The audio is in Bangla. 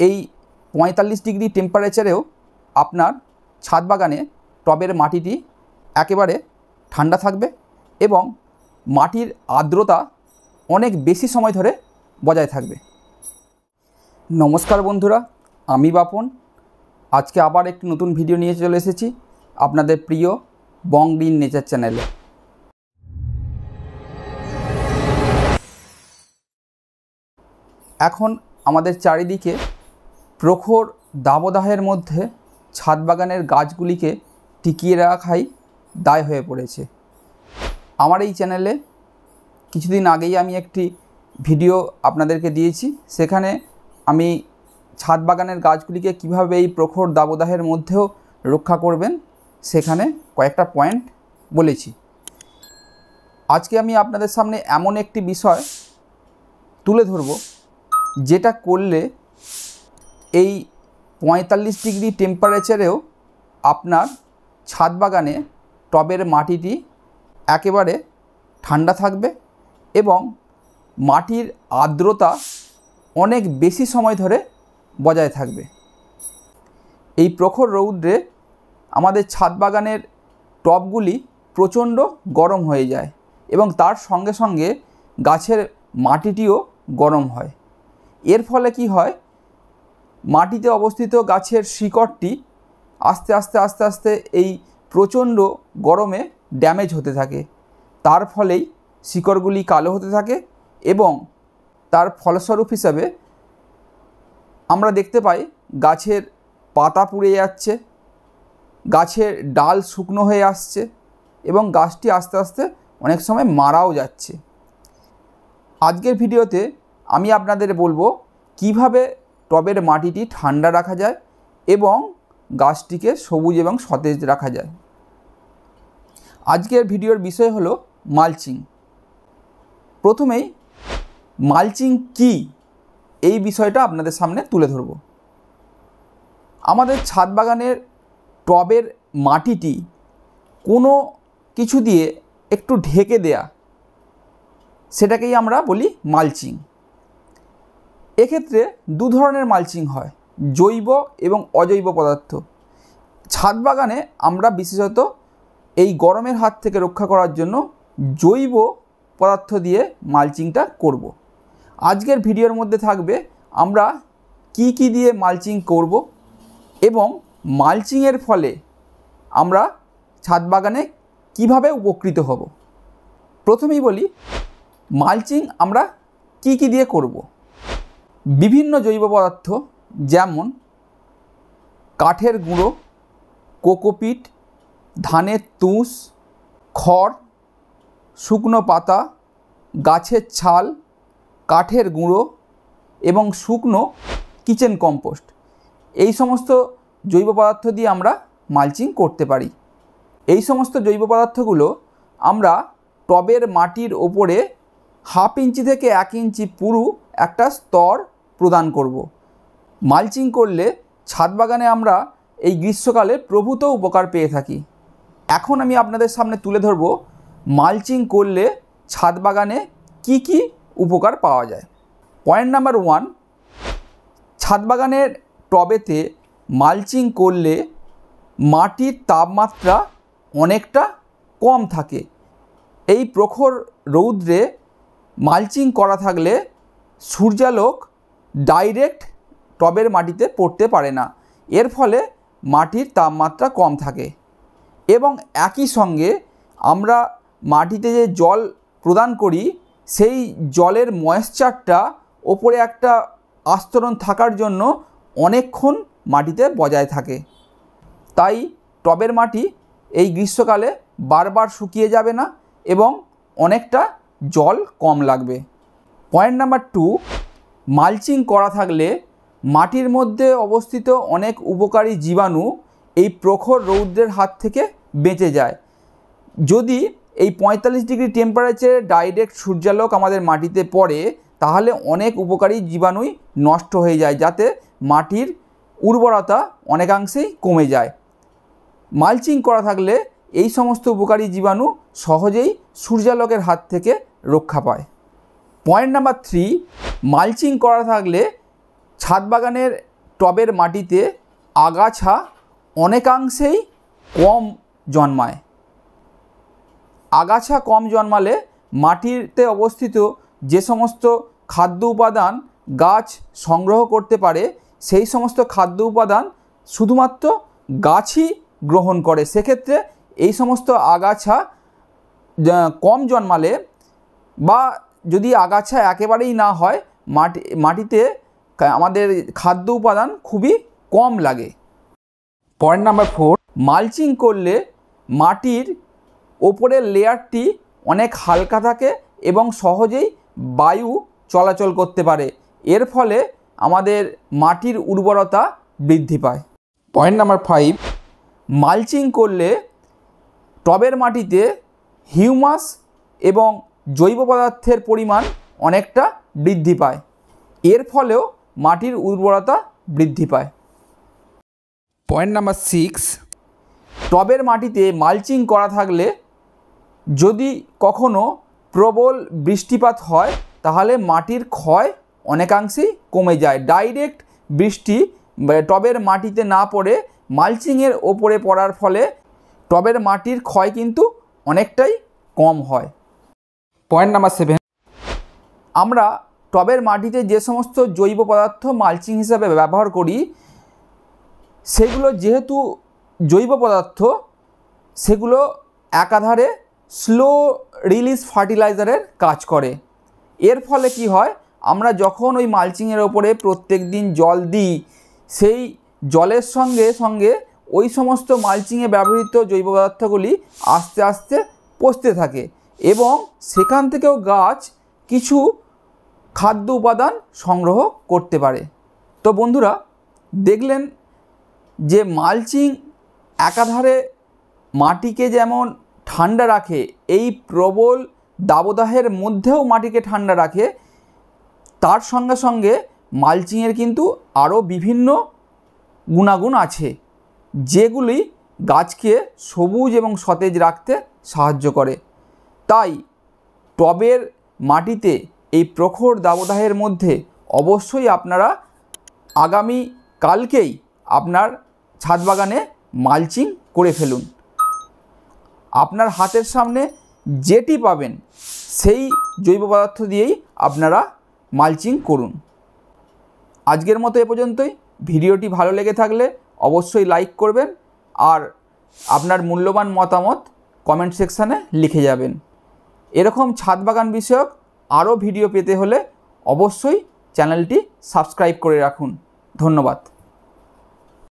এই ৪৫ ডিগ্রি টেম্পারেচারেও আপনার ছাদ বাগানে টবের মাটিটি একেবারে ঠান্ডা থাকবে এবং মাটির আর্দ্রতা অনেক বেশি সময় ধরে বজায় থাকবে। নমস্কার বন্ধুরা, আমি বাপন। আজকে আবার একটি নতুন ভিডিও নিয়ে চলে এসেছি আপনাদের প্রিয় বং গ্রিন নেচার চ্যানেলে। এখন আমাদের চারিদিকে প্রখর দাবদাহের মধ্যে ছাদ বাগানের গাছগুলিকে টিকিয়ে রাখাই দায় হয়ে পড়েছে। আমার এই চ্যানেলে কিছুদিন আগেই আমি একটি ভিডিও আপনাদেরকে দিয়েছি, সেখানে আমি ছাদ বাগানের গাছগুলিকে কিভাবে এই প্রখর দাবদাহের মধ্যেও রক্ষা করবেন সেখানে কয়েকটা পয়েন্ট বলেছি। আজকে আমি আপনাদের সামনে এমন একটি বিষয় তুলে ধরব যেটা করলে এই ৪৫ ডিগ্রি টেম্পারেচারেও আপনার ছাদ বাগানে টবের মাটিটি একেবারে ঠান্ডা থাকবে এবং মাটির আর্দ্রতা অনেক বেশি সময় ধরে বজায় থাকবে। এই প্রখর রৌদ্রে আমাদের ছাদ বাগানের টবগুলি প্রচণ্ড গরম হয়ে যায় এবং তার সঙ্গে সঙ্গে গাছের মাটিটিও গরম হয়। এর ফলে কি হয়, মাটিতে অবস্থিত গাছের শিকড়টি আস্তে আস্তে এই প্রচণ্ড গরমে ড্যামেজ হতে থাকে। তার ফলেই শিকড়গুলি কালো হতে থাকে এবং তার ফলস্বরূপ হিসাবে আমরা দেখতে পাই গাছের পাতা পুড়ে যাচ্ছে, গাছের ডাল শুকনো হয়ে আসছে এবং গাছটি আস্তে আস্তে অনেক সময় মারাও যাচ্ছে। আজকের ভিডিওতে আমি আপনাদের বলবো কিভাবে টবের মাটিটি ঠান্ডা রাখা যায় এবং গাছটিকে সবুজ এবং সতেজ রাখা যায়। আজকের ভিডিওর বিষয় হলো মালচিং। প্রথমেই মালচিং কি, এই বিষয়টা আপনাদের সামনে তুলে ধরব। আমাদের ছাদ বাগানের টবের মাটিটি কোনো কিছু দিয়ে একটু ঢেকে দেয়া, সেটাকেই আমরা বলি মালচিং। এক্ষেত্রে দু ধরনের মালচিং হয়, জৈব এবং অজৈব পদার্থ। ছাদ বাগানে আমরা বিশেষত এই গরমের হাত থেকে রক্ষা করার জন্য জৈব পদার্থ দিয়ে মালচিংটা করব। আজকের ভিডিওর মধ্যে থাকবে আমরা কি দিয়ে মালচিং করব এবং মালচিংয়ের ফলে আমরা ছাদ বাগানে কিভাবে উপকৃত হব। প্রথমেই বলি মালচিং আমরা কি দিয়ে করব। বিভিন্ন জৈব পদার্থ যেমন কাঠের গুঁড়ো, কোকোপিট, ধানের তুষ, খড়, শুকনো পাতা, গাছের ছাল, কাঠের গুঁড়ো এবং শুকনো কিচেন কম্পোস্ট, এই সমস্ত জৈব পদার্থ দিয়ে আমরা মালচিং করতে পারি। এই সমস্ত জৈব পদার্থগুলো আমরা টবের মাটির ওপরে 1/2 ইঞ্চি থেকে 1 ইঞ্চি পুরু একটা স্তর প্রদান করব। মালচিং করলে ছাদ বাগানে আমরা এই গ্রীষ্মকালে প্রভূত উপকার পেয়ে থাকি। এখন আমি আপনাদের সামনে তুলে ধরব মালচিং করলে ছাদ বাগানে কি উপকার পাওয়া যায়। পয়েন্ট নাম্বার 1, ছাদ বাগানের টবেতে মালচিং করলে মাটির তাপমাত্রা অনেকটা কম থাকে। এই প্রখর রৌদ্রে মালচিং করা থাকলে সূর্যালোক ডাইরেক্ট টবের মাটিতে পড়তে পারে না, এর ফলে মাটির তাপমাত্রা কম থাকে এবং একই সঙ্গে আমরা মাটিতে যে জল প্রদান করি সেই জলের ময়েশ্চারটা ওপরে একটা আস্তরণ থাকার জন্য অনেকক্ষণ মাটিতে বজায় থাকে। তাই টবের মাটি এই গ্রীষ্মকালে বারবার শুকিয়ে যাবে না এবং অনেকটা জল কম লাগবে। পয়েন্ট নাম্বার 2, মালচিং করা থাকলে মাটির মধ্যে অবস্থিত অনেক উপকারী জীবাণু এই প্রখর রৌদ্রের হাত থেকে বেঁচে যায়। যদি এই ৪৫ ডিগ্রি টেম্পারেচারে ডাইরেক্ট সূর্যালোক আমাদের মাটিতে পড়ে তাহলে অনেক উপকারী জীবাণুই নষ্ট হয়ে যায়, যাতে মাটির উর্বরতা অনেকাংশেই কমে যায়। মালচিং করা থাকলে এই সমস্ত উপকারী জীবাণু সহজেই সূর্যালোকের হাত থেকে রক্ষা পায়। পয়েন্ট নাম্বার 3, মালচিং করা থাকলে ছাদ বাগানের টবের মাটিতে আগাছা অনেকাংশেই কম জন্মায়। আগাছা কম জন্মালে মাটিতে অবস্থিত যে সমস্ত খাদ্য উপাদান গাছ সংগ্রহ করতে পারে সেই সমস্ত খাদ্য উপাদান শুধুমাত্র গাছই গ্রহণ করে। সেক্ষেত্রে এই সমস্ত আগাছা কম জন্মালে বা যদি আগাছা একেবারেই না হয় মাটিতে আমাদের খাদ্য উপাদান খুবই কম লাগে। পয়েন্ট নাম্বার 4, মালচিং করলে মাটির ওপরের লেয়ারটি অনেক হালকা থাকে এবং সহজেই বায়ু চলাচল করতে পারে। এর ফলে আমাদের মাটির উর্বরতা বৃদ্ধি পায়। পয়েন্ট নাম্বার 5, মালচিং করলে টবের মাটিতে হিউমাস এবং জৈব পদার্থের পরিমাণ অনেকটা বৃদ্ধি পায়। এর ফলেও মাটির উর্বরতা বৃদ্ধি পায়। পয়েন্ট নাম্বার 6, টবের মাটিতে মালচিং করা থাকলে যদি কখনো প্রবল বৃষ্টিপাত হয় তাহলে মাটির ক্ষয় অনেকাংশেই কমে যায়। ডাইরেক্ট বৃষ্টি টবের মাটিতে না পড়ে মালচিংয়ের ওপরে পড়ার ফলে টবের মাটির ক্ষয় কিন্তু অনেকটাই কম হয়। পয়েন্ট নাম্বার 7, আমরা টবের মাটিতে যে সমস্ত জৈব পদার্থ মালচিং হিসাবে ব্যবহার করি সেগুলো যেহেতু জৈব পদার্থ সেগুলো একাধারে স্লো রিলিজ ফার্টিলাইজারের কাজ করে। এর ফলে কি হয়, আমরা যখন ওই মালচিংয়ের ওপরে প্রত্যেক দিন জল দিই সেই জলের সঙ্গে সঙ্গে ওই সমস্ত মালচিংয়ে ব্যবহৃত জৈব পদার্থগুলি আস্তে আস্তে পচতে থাকে এবং সেখান থেকেও গাছ কিছু খাদ্য উপাদান সংগ্রহ করতে পারে। তো বন্ধুরা দেখলেন যে মালচিং একাধারে মাটিকে যেমন ঠান্ডা রাখে, এই প্রবল দাবদাহের মধ্যেও মাটিকে ঠান্ডা রাখে, তার সঙ্গে সঙ্গে মালচিংয়ের কিন্তু আরও বিভিন্ন গুণাগুণ আছে যেগুলি গাছকে সবুজ এবং সতেজ রাখতে সাহায্য করে। তাই টবের মাটিতে এই প্রখর দাবদাহের মধ্যে অবশ্যই আপনারা আগামী কালকেই আপনার ছাদ বাগানে মালচিং করে ফেলুন। আপনার হাতের সামনে যেটি পাবেন সেই জৈব পদার্থ দিয়েই আপনারা মালচিং করুন। আজকের মতো এ পর্যন্তই। ভিডিওটি ভালো লেগে থাকলে অবশ্যই লাইক করবেন আর আপনার মূল্যবান মতামত কমেন্ট সেকশানে লিখে যাবেন। এরকম ছাদ বাগান বিষয়ক আরও ভিডিও পেতে হলে অবশ্যই চ্যানেলটি সাবস্ক্রাইব করে রাখুন। ধন্যবাদ।